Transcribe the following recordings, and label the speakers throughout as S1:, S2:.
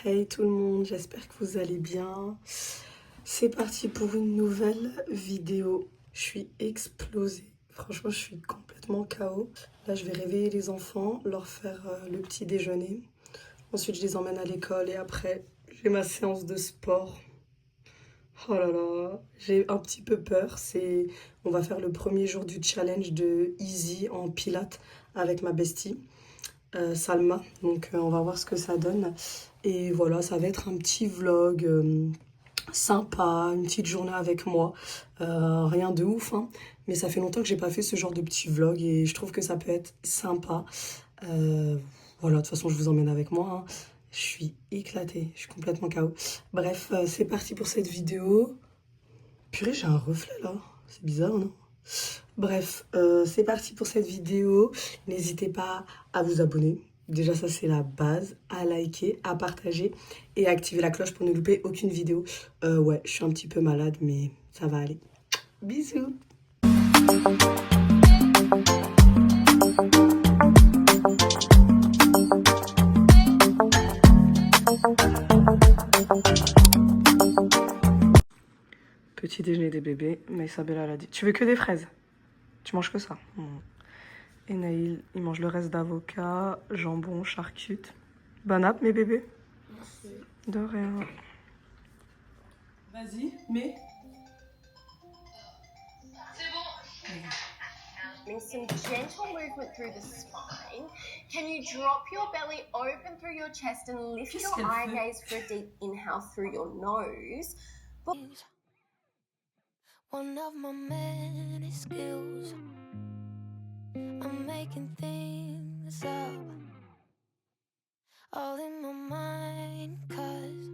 S1: Hey tout le monde, j'espère que vous allez bien. C'est parti pour une nouvelle vidéo. Je suis explosée. Franchement, je suis complètement KO. Là, je vais réveiller les enfants, leur faire le petit déjeuner. Ensuite, je les emmène à l'école et après, j'ai ma séance de sport. Oh là là, j'ai un petit peu peur. On va faire le premier jour du challenge de Easy en pilates avec ma bestie. Salma, donc on va voir ce que ça donne. Et voilà, ça va être un petit vlog sympa, une petite journée avec moi. Rien de ouf, hein, mais ça fait longtemps que j'ai pas fait ce genre de petit vlog et je trouve que ça peut être sympa. Voilà, de toute façon, je vous emmène avec moi, hein. Je suis éclatée, je suis complètement KO. Bref, c'est parti pour cette vidéo. Purée, j'ai un reflet là, c'est bizarre, non? Bref, c'est parti pour cette vidéo. N'hésitez pas à vous abonner. Déjà, ça, c'est la base. À liker, à partager et à activer la cloche pour ne louper aucune vidéo. Ouais, je suis un petit peu malade, mais ça va aller. Bisous. Petit déjeuner des bébés. Mais Isabella elle a dit, tu veux que des fraises? Tu manges que ça? Et Naïl, il mange le reste d'avocat, jambon, charcute. Bon app, mes bébés. Merci. De rien. Vas-y, mais...
S2: Some gentle movement through the spine. Can you drop your belly open through your chest and lift your eye gaze for a deep inhale through your nose? One of my many skills, I'm making things up, all in my mind, cause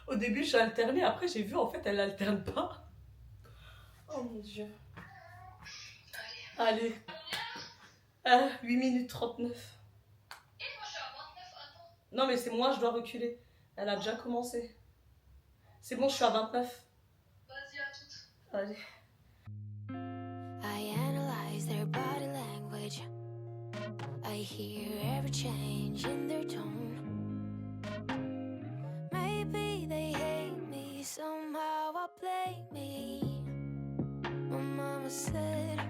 S1: Au début, j'ai alterné. Après, j'ai vu, en fait, elle alterne pas. Oh mon Dieu. Allez. 8 minutes 39. Non, mais c'est moi, je dois reculer. Elle a déjà commencé. C'est bon, je suis à 29. Vas-y, à toutes. Allez.
S2: I analyze their body language. I hear every change in their tone. Maybe they hate me, somehow I blame me. My mama said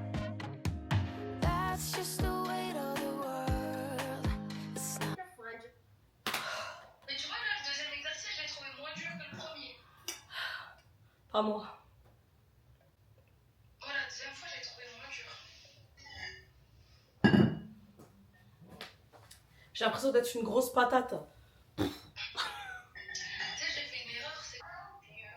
S2: that's just the weight of the world. It's not.
S3: Mais tu vois, là, le deuxième exercice, je l'ai trouvé moins dur que le premier.
S1: Pas moi.
S3: Voilà, la deuxième fois, je l'ai trouvé moins dur.
S1: J'ai l'impression d'être une grosse patate.
S3: Tu sais, j'ai fait une erreur, c'est...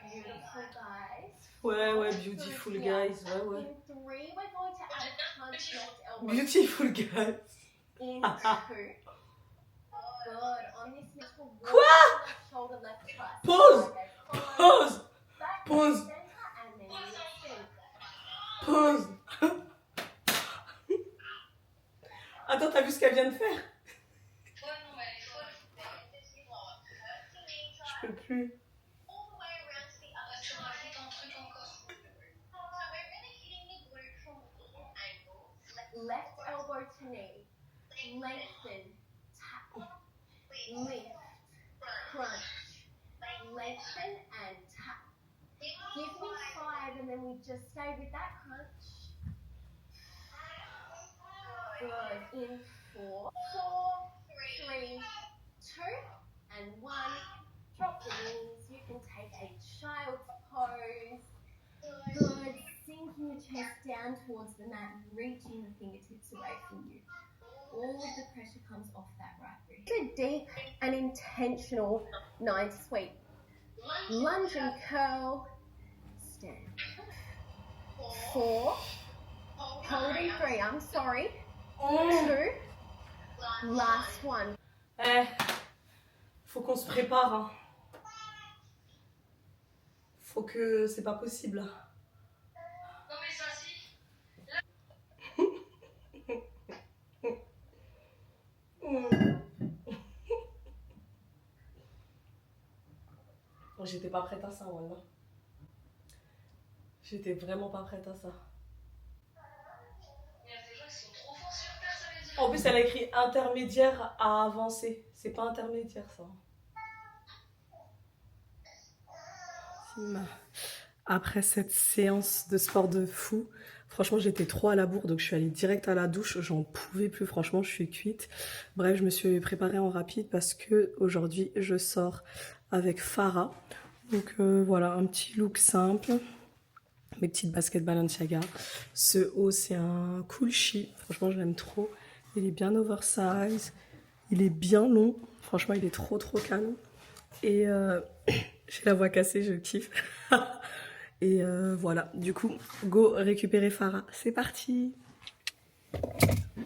S2: Beautiful guys.
S1: Ouais, beautiful guys. Ouais.
S2: In three, we're going to add punch left elbow.
S1: Beautiful guys.
S2: In two. Good. On this next one.
S1: Quoi?
S2: Left shoulder, left tricep.
S1: Pause. Pause.
S2: Back
S1: Pause.
S2: center and then lifting.
S1: Pause. Attends, t'as vu ce qu'elle vient de faire?
S3: Ouais, non, mais elle est folle.
S1: Je peux plus.
S3: Tu rajoutes un truc encore.
S2: Left elbow to knee. Lengthen. Tap. Lift. Crunch. Lengthen and tap. Give me 5 and then we just stay with that crunch. Good. In 4, 3, 2, and 1. Drop the knees. You can take a child's pose. Good. Sinking your chest down towards the mat, reaching the fingertips away from you. All of the pressure comes off that right wrist. A deep and intentional 9 sweep. Lunge and curl. Stand. 4. Holding 3. I'm sorry. 2. Last one.
S1: Faut qu'on se prépare, hein. Faut que... C'est pas possible.
S3: Non,
S1: J'étais pas prête à ça, voilà. J'étais vraiment pas prête à ça.
S3: Il y a des gens qui sont trop forts sur Terre, ça veut dire.
S1: En plus, elle a écrit intermédiaire à avancer. C'est pas intermédiaire, ça. Après cette séance de sport de fou, franchement, j'étais trop à la bourre, donc je suis allée direct à la douche. J'en pouvais plus, franchement, je suis cuite. Bref, je me suis préparée en rapide parce que aujourd'hui, je sors avec Farah. Donc voilà, un petit look simple. Mes petites baskets Balenciaga. Ce haut, c'est un cool chi. Franchement, je l'aime trop. Il est bien oversize. Il est bien long. Franchement, il est trop calme. Et j'ai la voix cassée, je kiffe. Et voilà, du coup, go récupérer Farah. C'est parti.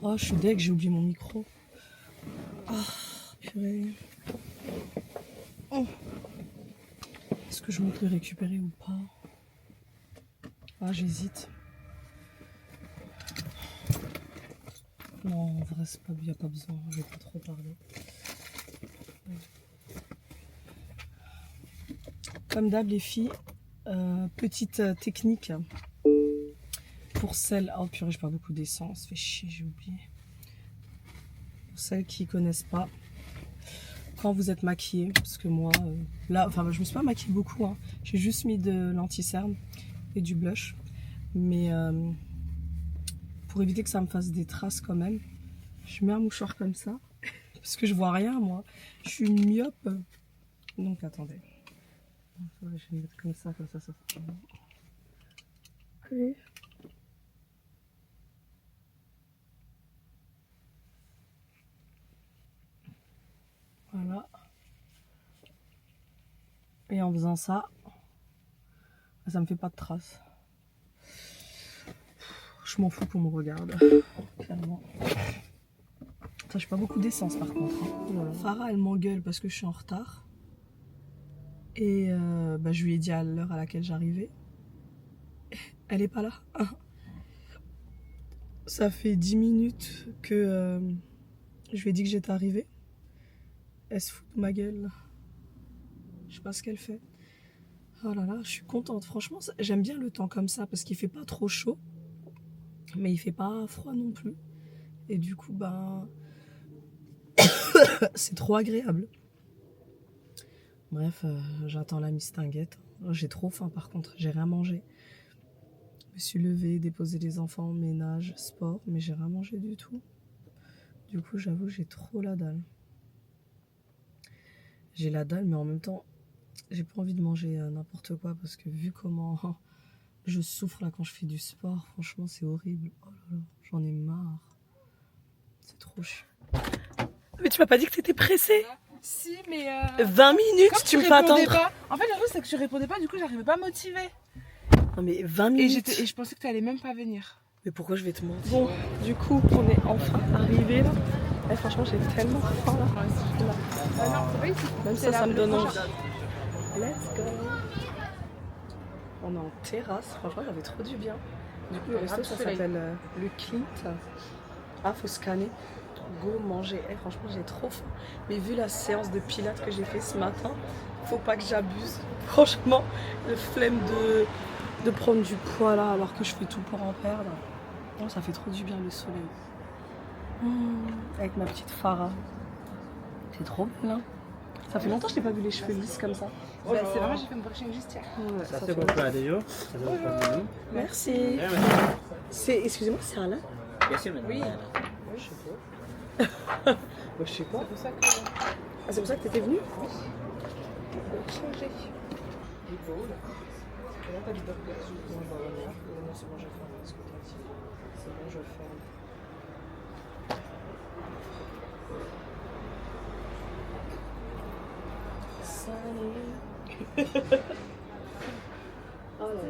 S1: Oh, je suis deg, j'ai oublié mon micro. Oh, purée. Oh. Est-ce que je monte le récupérer ou pas? Ah, j'hésite. Non, en vrai, il n'y a pas besoin, je vais pas trop parler. Comme d'hab, les filles, petite technique pour celles... Oh purée, je perds beaucoup d'essence, fait chier, j'ai oublié. Pour celles qui connaissent pas, quand vous êtes maquillée, parce que moi, là, enfin, je me suis pas maquillée beaucoup, hein. J'ai juste mis de l'anti-cerne et du blush, mais pour éviter que ça me fasse des traces quand même, je mets un mouchoir comme ça, parce que je vois rien, moi. Je suis une myope. Donc, attendez. Je vais le mettre comme ça ça. Allez. Voilà. Et en faisant ça, ça me fait pas de traces. Je m'en fous qu'on me regarde, clairement. Ça, j'ai pas beaucoup d'essence par contre. Hein. Farah, elle m'engueule parce que je suis en retard. Et je lui ai dit à l'heure à laquelle j'arrivais. Elle est pas là. Ça fait 10 minutes que je lui ai dit que j'étais arrivée. Elle se fout de ma gueule. Je sais pas ce qu'elle fait. Oh là là, je suis contente. Franchement, j'aime bien le temps comme ça parce qu'il fait pas trop chaud. Mais il fait pas froid non plus. Et du coup, c'est trop agréable. Bref, j'attends la mistinguette. J'ai trop faim par contre, j'ai rien mangé. Je me suis levée, déposé les enfants, ménage, sport, mais j'ai rien mangé du tout. Du coup, j'avoue, j'ai trop la dalle. J'ai la dalle, mais en même temps, j'ai pas envie de manger n'importe quoi parce que vu comment je souffre là quand je fais du sport, franchement, c'est horrible. Oh là là, j'en ai marre. C'est trop chiant. Mais tu m'as pas dit que t'étais pressée?
S4: Si, mais
S1: 20 minutes,
S4: comme
S1: tu me fais attendre.
S4: pas. En fait, la chose, c'est que tu répondais pas, du coup, j'arrivais pas à motiver.
S1: Non, mais 20
S4: Et,
S1: minutes.
S4: et je pensais que tu allais même pas venir.
S1: Mais pourquoi je vais te mentir? Bon, du coup, on est enfin arrivé là. Et franchement, j'ai tellement faim là.
S4: Ah non, c'est pas ici.
S1: Même ça me donne envie. Let's go. On est en terrasse. Franchement, ça fait trop du bien. Du coup, le resto, ça s'appelle le Clint. Ah, faut scanner. Go manger. Franchement, j'ai trop faim. Mais vu la séance de pilates que j'ai fait ce matin, faut pas que j'abuse. Franchement, le flemme de prendre du poids là alors que je fais tout pour en perdre. Oh, ça fait trop du bien le soleil. Avec ma petite Farah. C'est trop belle, hein. Ça fait longtemps que je n'ai pas vu les cheveux lisses comme ça.
S4: Bah, c'est vraiment, j'ai fait une brushing juste hier.
S1: Ouais,
S5: Ça
S1: ça
S5: c'est
S1: fait-
S5: bon plat d'ailleurs.
S1: Merci. C'est, excusez-moi, c'est Alain?
S5: Bien sûr, madame.
S4: Oui.
S1: Je sais pas. Moi, je sais pas.
S4: C'est pour ça que
S1: Ah, c'est pour ça que t'étais venue? Oui.
S4: changer.
S1: Du coup, là. Il n'y a pas du burger. Non, non, c'est bon, je ferme. Parce que t'as dit. C'est bon, je ferme. Salut. Oh là là.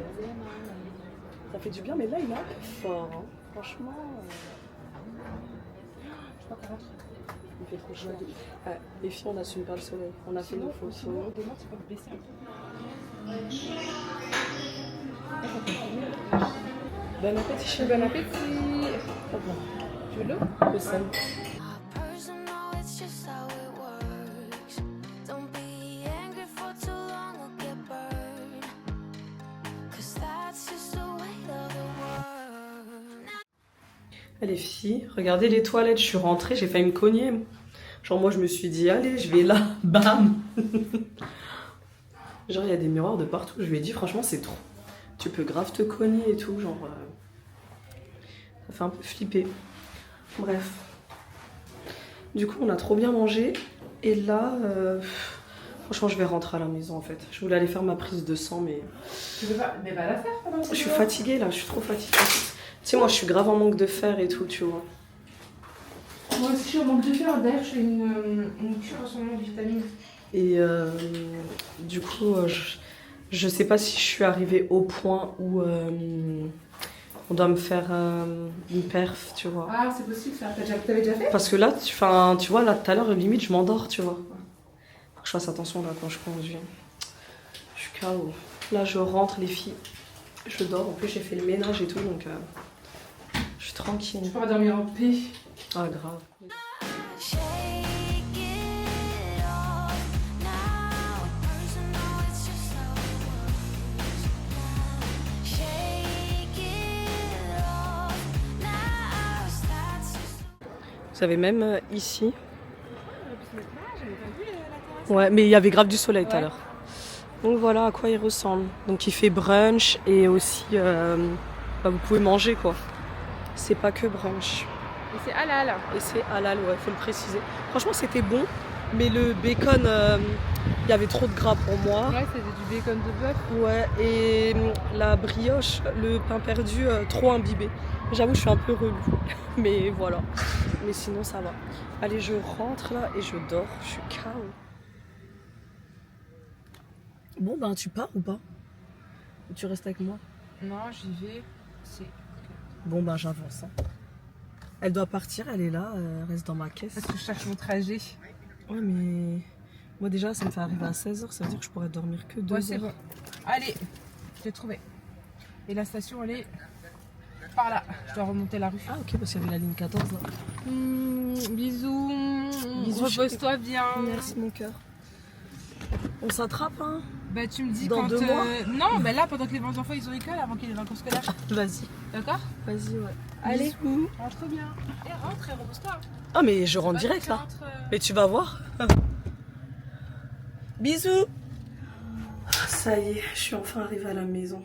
S1: Ça fait du bien, mais là, il est un peu fort. Hein. Franchement. Je sais pas comment. Il fait trop chaud. Les filles, on n'assume pas le soleil. On a fait nos photos.
S4: Demain, tu peux te baisser un peu.
S1: Bon appétit, chérie.
S4: Bon appétit.
S1: Hop là.
S4: Tu veux de l'eau?
S1: Le sel.
S6: Personal, it's just how it works. Don't be angry for too long,
S1: Les filles, regardez les toilettes, je suis rentrée, j'ai failli me cogner. Genre moi je me suis dit, allez, je vais là, bam. Genre il y a des miroirs de partout, je lui ai dit franchement c'est trop. Tu peux grave te cogner et tout, genre... ça fait un peu flipper. Bref. Du coup on a trop bien mangé. Et là, franchement je vais rentrer à la maison en fait. Je voulais aller faire ma prise de sang mais...
S4: Tu veux pas, mais va la faire pendant que
S1: Je suis fatiguée là, je suis trop fatiguée. Tu sais moi je suis grave en manque de fer et tout, tu vois.
S4: Moi aussi, je suis en manque de fer. D'ailleurs, je fais une cure en ce moment de vitamines.
S1: Et du coup, je sais pas si je suis arrivée au point où on doit me faire une perf, tu vois.
S4: Ah, c'est possible ça. T'avais déjà fait?
S1: Parce que là, tu vois, là tout à l'heure, limite, je m'endors, tu vois. Faut que je fasse attention là quand je conduis. Je suis KO. Là, je rentre, les filles. Je dors. En plus, j'ai fait le ménage et tout, donc je suis tranquille.
S4: Tu pourras dormir en paix.
S1: Ah, grave. Vous avez même ici. Ouais, mais il y avait grave du soleil tout à l'heure. Donc voilà à quoi il ressemble. Donc il fait brunch et aussi vous pouvez manger quoi. C'est pas que brunch.
S4: Et c'est halal.
S1: Et c'est halal, ouais, faut le préciser. Franchement c'était bon, mais le bacon, il y avait trop de gras pour moi.
S4: Ouais, c'était du bacon de bœuf.
S1: Ouais, et la brioche, le pain perdu, trop imbibé. J'avoue, je suis un peu relou, mais voilà. Mais sinon, ça va. Allez, je rentre là et je dors. Je suis KO. Bon, ben, tu pars ou pas? Ou tu restes avec moi?
S4: Non, j'y vais.
S1: Bon, ben, j'avance. Hein. Elle doit partir, elle est là, elle reste dans ma caisse.
S4: Parce que je cherche mon trajet.
S1: Ouais, mais moi, déjà, ça me fait arriver à 16h, ça veut dire que je pourrais dormir que 2
S4: Ouais,
S1: heures.
S4: c'est bon. Allez, je l'ai trouvé. Et la station, elle est par là. Je dois remonter la rue.
S1: Ah, ok, parce qu'il y avait la ligne 14 là.
S4: Bisous.
S1: Bisous,
S4: Repose-toi bien.
S1: Merci, mon cœur. On s'attrape, hein?
S4: Bah, tu me dis
S1: Dans
S4: quand.
S1: 2 mois.
S4: Non, bah là, pendant que les enfants ils ont école, avant qu'il y ait les vacances scolaires.
S1: Vas-y,
S4: D'accord?
S1: vas-y, ouais.
S4: Allez.
S1: Bisous.
S4: Rentre bien. Et rentre et repose-toi.
S1: Ah, mais je rentre
S4: Vas-y,
S1: direct
S4: tu
S1: là.
S4: rentres,
S1: Mais tu vas voir. Bisous. Ça y est, je suis enfin arrivée à la maison.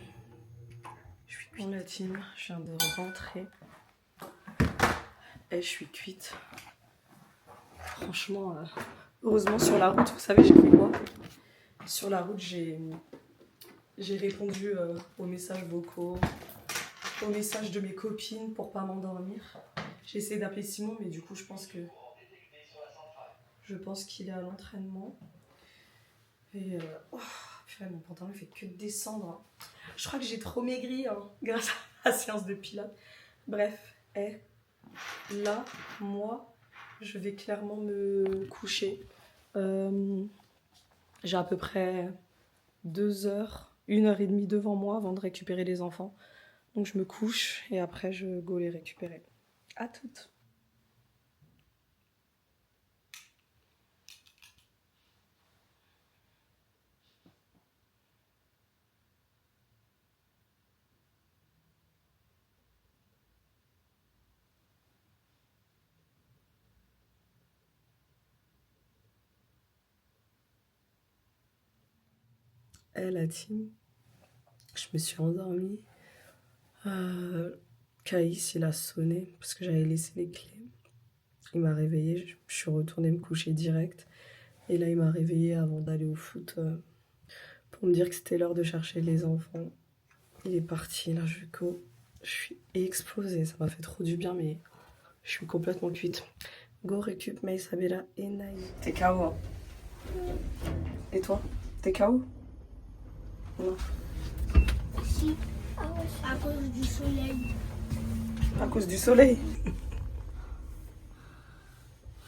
S1: Je suis cuite. La team, je viens de rentrer. Et je suis cuite. Franchement, heureusement sur la route, vous savez, j'ai fait quoi? Sur la route, j'ai répondu aux messages vocaux, aux messages de mes copines pour pas m'endormir. J'ai essayé d'appeler Simon, mais du coup, je pense qu'il est à l'entraînement. Et purée, mon pantalon il fait que descendre. Hein. Je crois que j'ai trop maigri hein, grâce à la séance de pilates. Bref, là, moi, je vais clairement me coucher. J'ai à peu près 2 heures, 1h30 devant moi avant de récupérer les enfants. Donc je me couche et après je go les récupérer. À toutes. La team, je me suis endormie. Caïs, il a sonné parce que j'avais laissé les clés. Il m'a réveillée, je suis retournée me coucher direct. Et là, il m'a réveillée avant d'aller au foot pour me dire que c'était l'heure de chercher les enfants. Il est parti, là, je suis explosée. Ça m'a fait trop du bien, mais je suis complètement cuite. Go récup May, Isabella et Naï. T'es KO, hein? Et toi? T'es KO? Non.
S5: Si, à cause du soleil.
S1: À cause du soleil?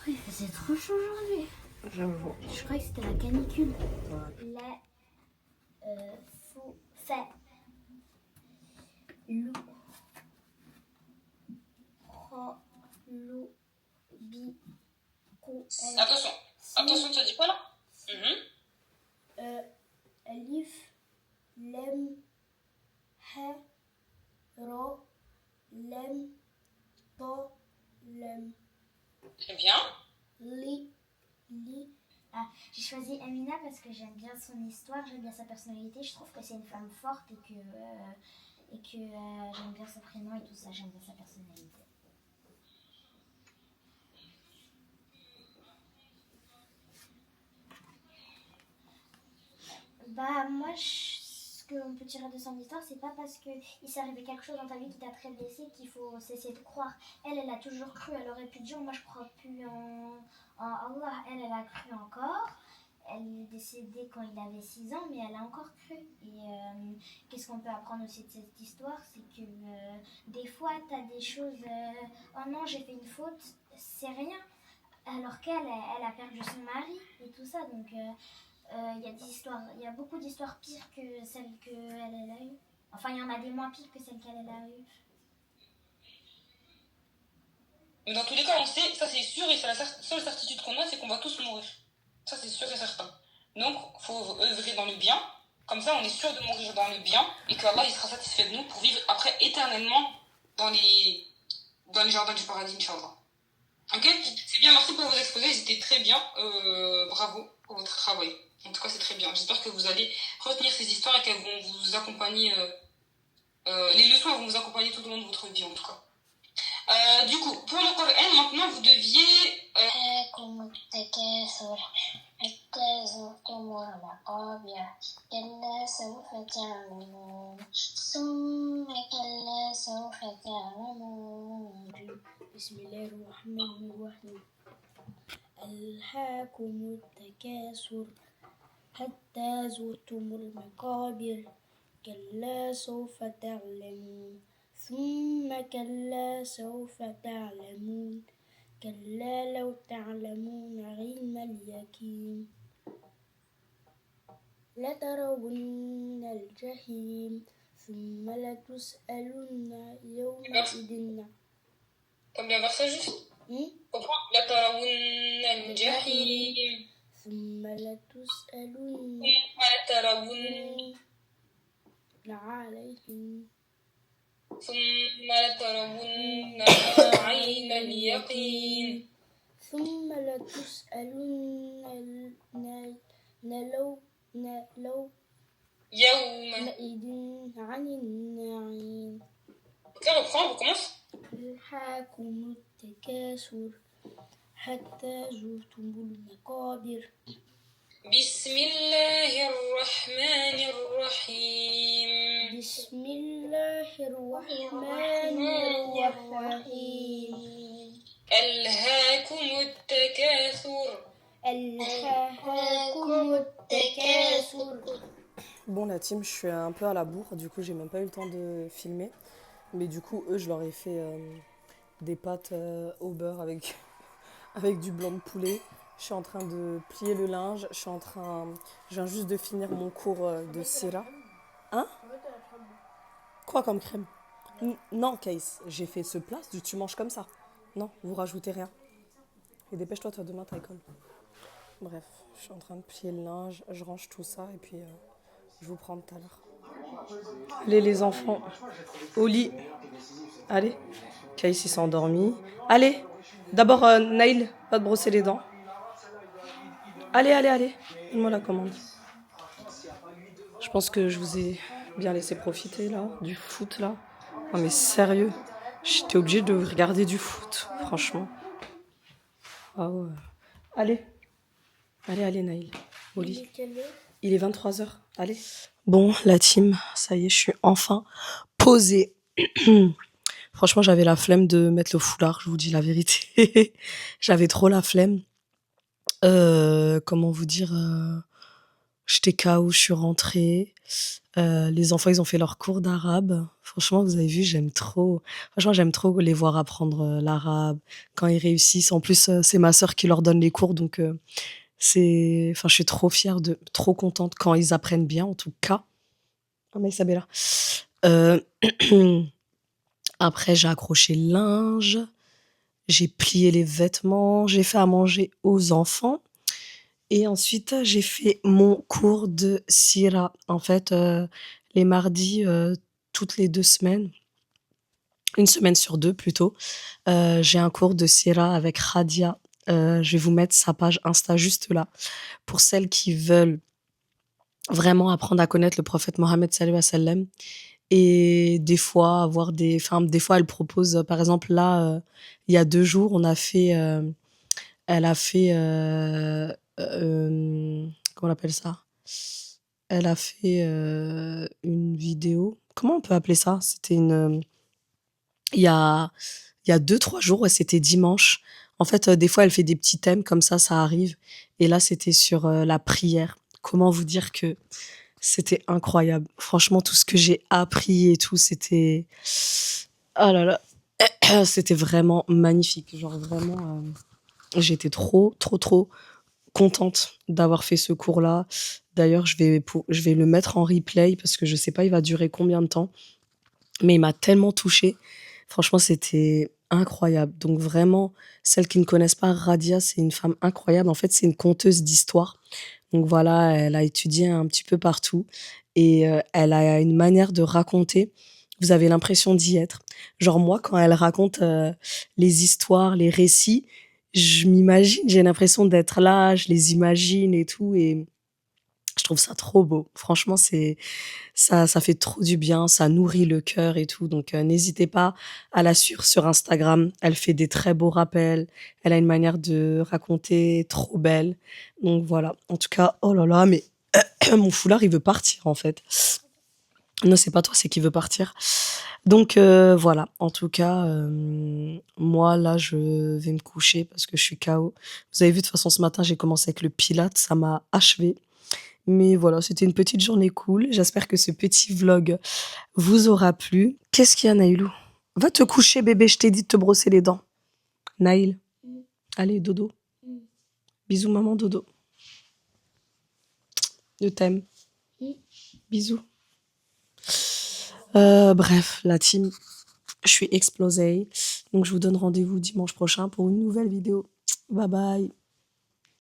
S5: Il faisait trop chaud aujourd'hui.
S1: J'avoue.
S5: Je crois que c'était la canicule.
S1: Ouais.
S5: Les faux faits. Loup. Loup. Bi.
S3: Attention, attention, tu as dit quoi là?
S5: Alif. Lem. He. Ro. Lem. Lem.
S3: Très bien.
S5: Li. Ah, j'ai choisi Amina parce que j'aime bien son histoire, j'aime bien sa personnalité. Je trouve que c'est une femme forte et que j'aime bien son prénom et tout ça. J'aime bien sa personnalité. Bah moi, ce qu'on peut tirer de son histoire, c'est pas parce que il s'est arrivé quelque chose dans ta vie qui t'a très blessé qu'il faut cesser de croire. Elle a toujours cru. Elle aurait pu dire moi je crois plus en Allah. Elle a cru encore. Elle est décédée quand il avait 6 ans, mais elle a encore cru. Et qu'est-ce qu'on peut apprendre aussi de cette histoire? C'est que des fois, tu as des choses. Oh non, j'ai fait une faute, c'est rien. Alors qu'elle, elle a perdu son mari et tout ça. Donc, il y a beaucoup d'histoires pires que celles qu'elle a eues. Enfin, il y en a des moins pires que celles qu'elle a eues.
S3: Mais dans tous les cas, on sait, ça c'est sûr, et c'est la seule certitude qu'on a, c'est qu'on va tous mourir. Ça c'est sûr et certain. Donc, il faut œuvrer dans le bien. Comme ça, on est sûr de mourir dans le bien, et qu'Allah il sera satisfait de nous pour vivre après éternellement dans les jardins du paradis, Inch'Allah. Ok? C'est bien, merci pour vos exposés, ils étaient très bien. Bravo pour votre travail. En tout cas, c'est très bien. J'espère que vous allez retenir ces histoires et qu'elles vont vous accompagner. Les leçons elles vont vous accompagner tout au long de votre vie, en tout cas. Du coup, pour le Coran, maintenant, vous deviez...
S5: Bismillahirrahmanirrahim. ألهاكم التكاثر حتى زرتم المقابر كلا سوف تعلمون ثم كلا سوف تعلمون كلا لو تعلمون علم اليقين لترون الجحيم ثم لتسألن يومئذ.
S3: Combien de versets juste? Comprends? لترون الجحيم
S5: ثم لتسألن عليهم
S3: ثم لترون عين اليقين
S5: ثم لتسألن يومئذ عن النعيم.
S3: Ok, reprends, on recommence.
S5: ألهاكم التكاثر حتى زرتم المقابر.
S3: بسم الله الرحمن الرحيم.
S5: بسم الله الرحمن الرحيم.
S3: ألهاكم التكاثر.
S5: ألهاكم التكاثر.
S1: Bon, la team, je suis un peu à la bourre, du coup, j'ai même pas eu le temps de filmer. Mais du coup, eux, je leur ai fait des pâtes au beurre avec du blanc de poulet. Je suis en train de plier le linge. Je viens juste de finir mon cours de sira. Hein? Quoi comme crème? Non, Kaïs, j'ai fait ce plat, tu manges comme ça. Non, vous rajoutez rien. Et dépêche-toi, toi, demain, t'as école. Bref, je suis en train de plier le linge, je range tout ça et puis je vous prends tout à l'heure. Allez, les enfants, au lit. Allez, Kaïs, il s'est endormi. Allez, d'abord, Naïl, va te brosser les dents. Allez, donne-moi la commande. Je pense que je vous ai bien laissé profiter, là, du foot, là. Non, mais sérieux, j'étais obligée de regarder du foot, franchement. Ah ouais. Allez, Naïl, au lit. Il est 23h, allez. Bon, la team, ça y est, je suis enfin posée. Franchement, j'avais la flemme de mettre le foulard, je vous dis la vérité. J'avais trop la flemme. Comment vous dire, j'étais KO, je suis rentrée. Les enfants, ils ont fait leur cours d'arabe. Franchement, vous avez vu, j'aime trop les voir apprendre l'arabe quand ils réussissent. En plus, c'est ma sœur qui leur donne les cours, donc je suis trop fière, trop contente quand ils apprennent bien, en tout cas. Ah, mais Isabella. Après, j'ai accroché le linge, j'ai plié les vêtements, j'ai fait à manger aux enfants. Et ensuite, j'ai fait mon cours de sira. En fait, les mardis, toutes les 2 semaines, une semaine sur 2 plutôt. J'ai un cours de Sira avec Radia. Je vais vous mettre sa page Insta juste là. Pour celles qui veulent vraiment apprendre à connaître le prophète Mohammed sallallahu alayhi wa sallam. Et des fois, des fois, elle propose, par exemple, là, il y a 2 jours, elle a fait, comment on appelle ça? Elle a fait une vidéo. Comment on peut appeler ça? C'était il y a, il y a 2, 3 jours, ouais, c'était dimanche. En fait, des fois, elle fait des petits thèmes comme ça arrive. Et là, c'était sur la prière. Comment vous dire que c'était incroyable. Franchement, tout ce que j'ai appris et tout, c'était. Oh là là, c'était vraiment magnifique. Genre vraiment, j'étais trop contente d'avoir fait ce cours-là. D'ailleurs, je vais le mettre en replay parce que je sais pas, il va durer combien de temps. Mais il m'a tellement touchée. Franchement, c'était incroyable. Donc vraiment, celles qui ne connaissent pas Radia, c'est une femme incroyable. En fait, c'est une conteuse d'histoire. Donc voilà, elle a étudié un petit peu partout et elle a une manière de raconter. Vous avez l'impression d'y être. Genre moi, quand elle raconte les histoires, les récits, je m'imagine, j'ai l'impression d'être là, je les imagine et tout. Et je trouve ça trop beau. Franchement, ça fait trop du bien, ça nourrit le cœur et tout. Donc, n'hésitez pas à la suivre sur Instagram. Elle fait des très beaux rappels. Elle a une manière de raconter trop belle. Donc voilà. En tout cas, oh là là, mais mon foulard, il veut partir en fait. Non, c'est pas toi, c'est qui veut partir. Donc voilà. En tout cas, moi là, je vais me coucher parce que je suis KO. Vous avez vu, de toute façon, ce matin, j'ai commencé avec le Pilates, ça m'a achevé. Mais voilà, c'était une petite journée cool. J'espère que ce petit vlog vous aura plu. Qu'est-ce qu'il y a, Naïlou? Va te coucher, bébé, je t'ai dit de te brosser les dents. Naïl, allez, dodo. Bisous, maman, dodo. Je t'aime. Bisous. Bref, la team, je suis explosée. Donc, je vous donne rendez-vous dimanche prochain pour une nouvelle vidéo. Bye bye.